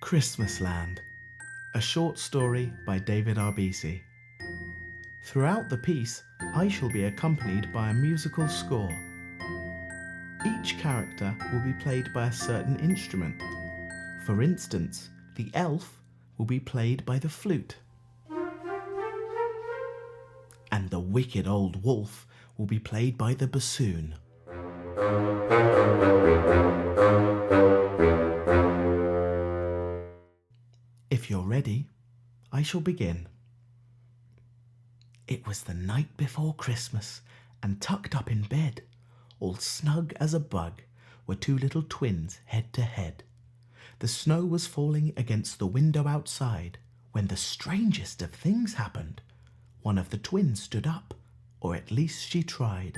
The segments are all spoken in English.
Christmasland, a short story by David Arbisi. Throughout the piece, I shall be accompanied by a musical score. Each character will be played by a certain instrument. For instance, the elf will be played by the flute, and the wicked old wolf will be played by the bassoon. If you're ready, I shall begin. It was the night before Christmas, and tucked up in bed, all snug as a bug, were two little twins head to head. The snow was falling against the window outside when the strangest of things happened. One of the twins stood up, or at least she tried.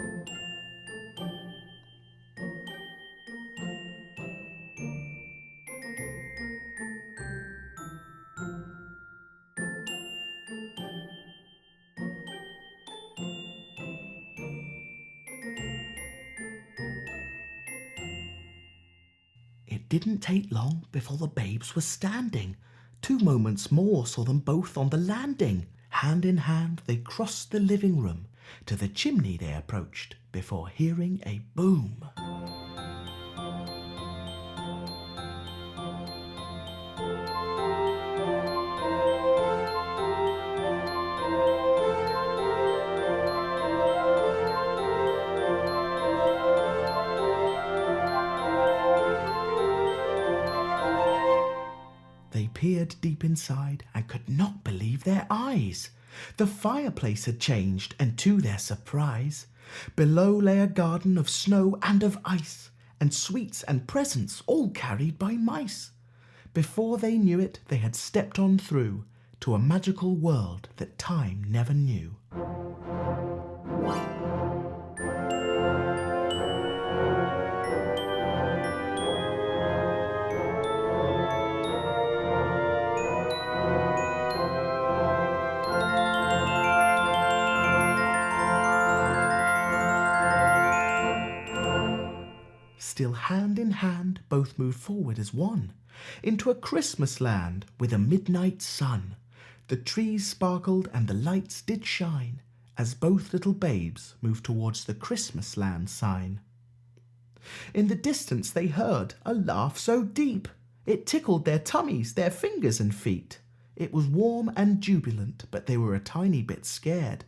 It didn't take long before the babes were standing. 2 moments more saw them both on the landing. Hand in hand they crossed the living room. To the chimney they approached before hearing a boom. They peered deep inside and could not believe their eyes. The fireplace had changed, and to their surprise, below lay a garden of snow and of ice, and sweets and presents all carried by mice. Before they knew it, they had stepped on through to a magical world that time never knew. Still hand in hand both moved forward as one, into a Christmas land with a midnight sun. The trees sparkled and the lights did shine, as both little babes moved towards the Christmas land sign. In the distance they heard a laugh so deep, it tickled their tummies, their fingers and feet. It was warm and jubilant, but they were a tiny bit scared,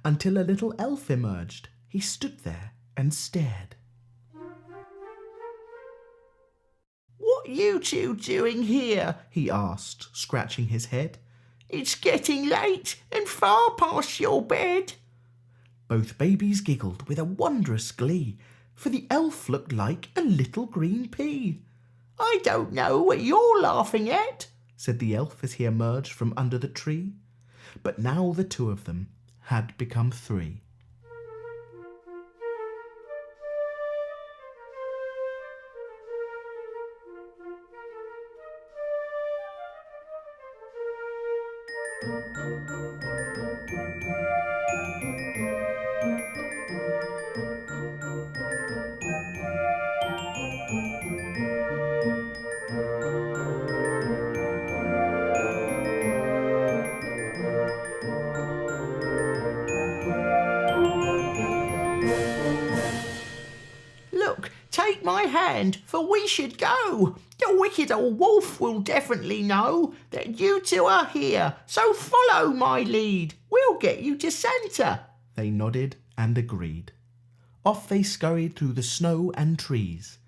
until a little elf emerged. He stood there and stared. "What you two doing here?" he asked, scratching his head. "It's getting late and far past your bed." Both babies giggled with a wondrous glee, for the elf looked like a little green pea. "I don't know what you're laughing at," said the elf as he emerged from under the tree. But now the two of them had become three. "Look, take my hand, for we should go. The wicked old wolf will definitely know that you two are here, so follow my lead. We'll get you to Santa." They nodded and agreed. Off they scurried through the snow and trees,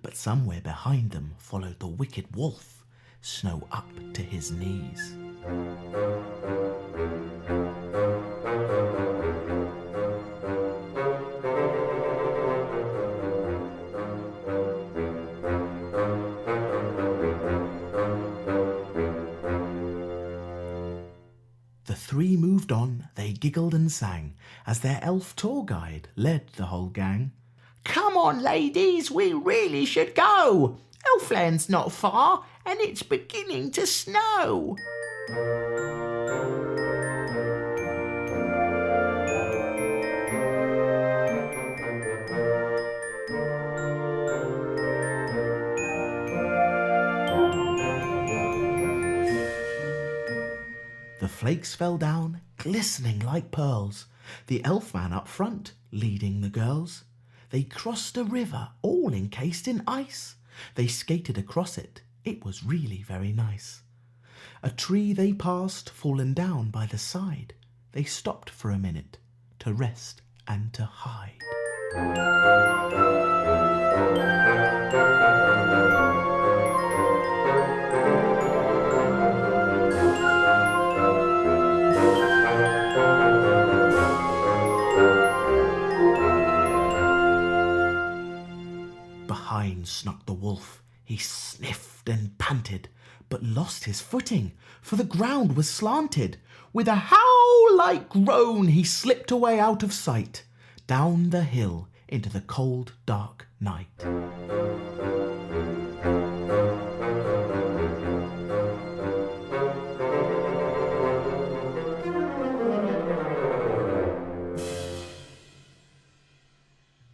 but somewhere behind them followed the wicked wolf, snow up to his knees. The three moved on, they giggled and sang, as their elf tour guide led the whole gang. "Come on, ladies, we really should go. Elfland's not far, and it's beginning to snow." flakes fell down, glistening like pearls, the elf-man up front, leading the girls. They crossed a river, all encased in ice. They skated across it. It was really very nice. A tree they passed, fallen down by the side. They stopped for a minute to rest and to hide. Behind snuck the wolf. He sniffed and panted, but lost his footing, for the ground was slanted. With a howl-like groan he slipped away out of sight, down the hill into the cold, dark night.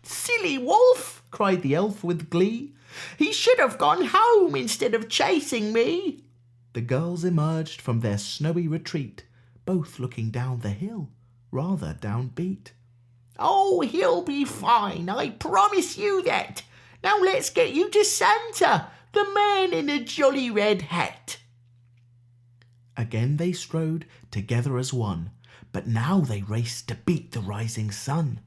"Silly wolf!" cried the elf with glee. "He should have gone home instead of chasing me." The girls emerged from their snowy retreat, both looking down the hill, rather downbeat. "Oh, he'll be fine, I promise you that. Now let's get you to Santa, the man in a jolly red hat." Again they strode, together as one, but now they raced to beat the rising sun.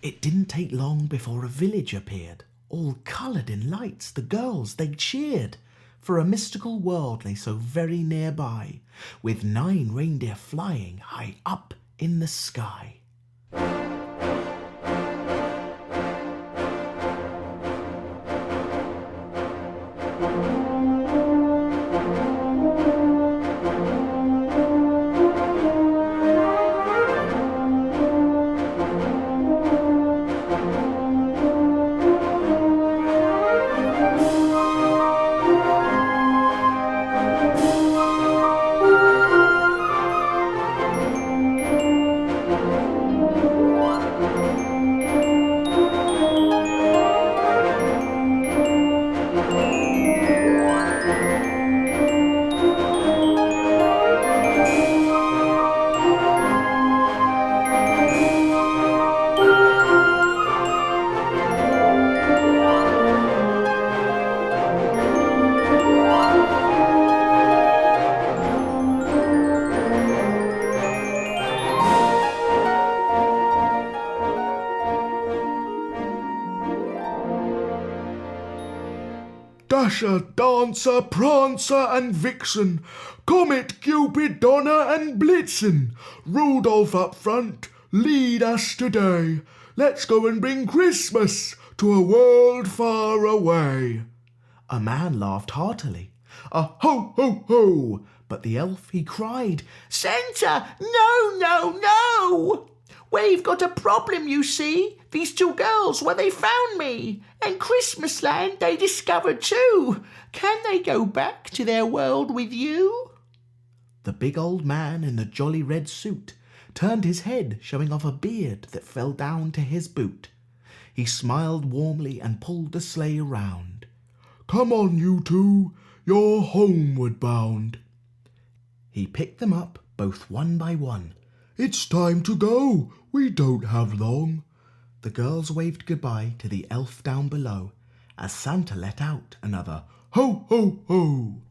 It didn't take long before a village appeared, all coloured in lights. The girls, they cheered, for a mystical world lay so very nearby, with 9 reindeer flying high up in the sky. Dasher, Dancer, Prancer and Vixen, Comet, Cupid, Donner and Blitzen, Rudolph up front, lead us today. Let's go and bring Christmas to a world far away. A man laughed heartily. A ho, ho, ho! But the elf, he cried, "Santa, no, no, no! We've got a problem, you see. These 2 girls, well, they found me. And Christmasland they discovered too. Can they go back to their world with you?" The big old man in the jolly red suit turned his head, showing off a beard that fell down to his boot. He smiled warmly and pulled the sleigh around. "Come on, you 2, you're homeward bound." He picked them up, both one by one. "It's time to go, we don't have long." The girls waved goodbye to the elf down below as Santa let out another ho, ho, ho.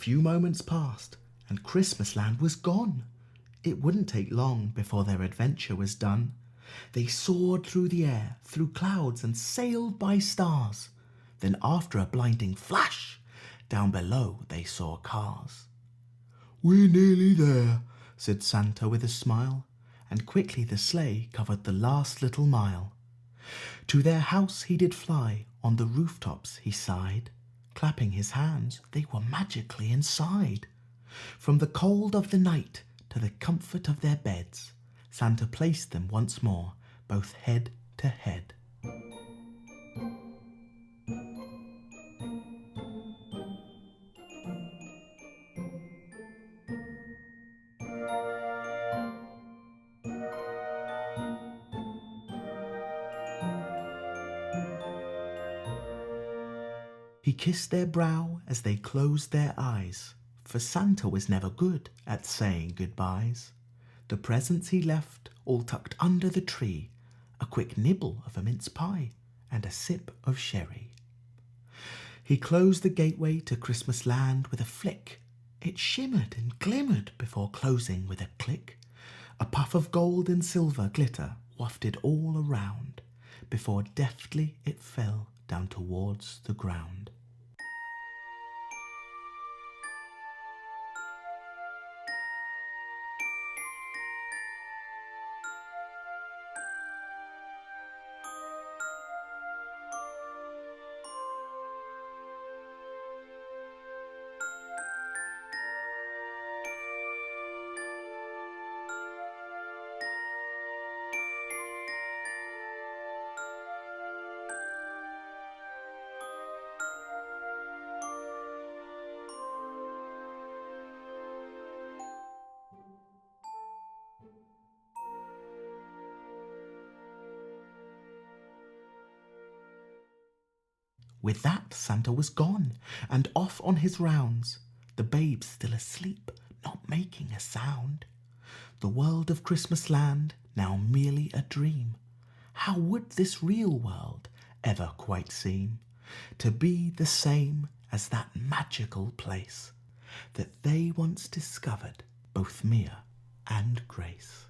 few moments passed, and Christmasland was gone. It wouldn't take long before their adventure was done. They soared through the air, through clouds, and sailed by stars. Then after a blinding flash, down below they saw cars. "We're nearly there," said Santa with a smile, and quickly the sleigh covered the last little mile. To their house he did fly, on the rooftops he sighed. Clapping his hands, they were magically inside. From the cold of the night to the comfort of their beds, Santa placed them once more, both head to head. He kissed their brow as they closed their eyes, for Santa was never good at saying goodbyes. The presents he left all tucked under the tree, a quick nibble of a mince pie and a sip of sherry. He closed the gateway to Christmasland with a flick. It shimmered and glimmered before closing with a click. A puff of gold and silver glitter wafted all around, before deftly it fell down towards the ground. With that, Santa was gone, and off on his rounds, the babes still asleep, not making a sound. The world of Christmasland now merely a dream. How would this real world ever quite seem to be the same as that magical place that they once discovered, both Mia and Grace?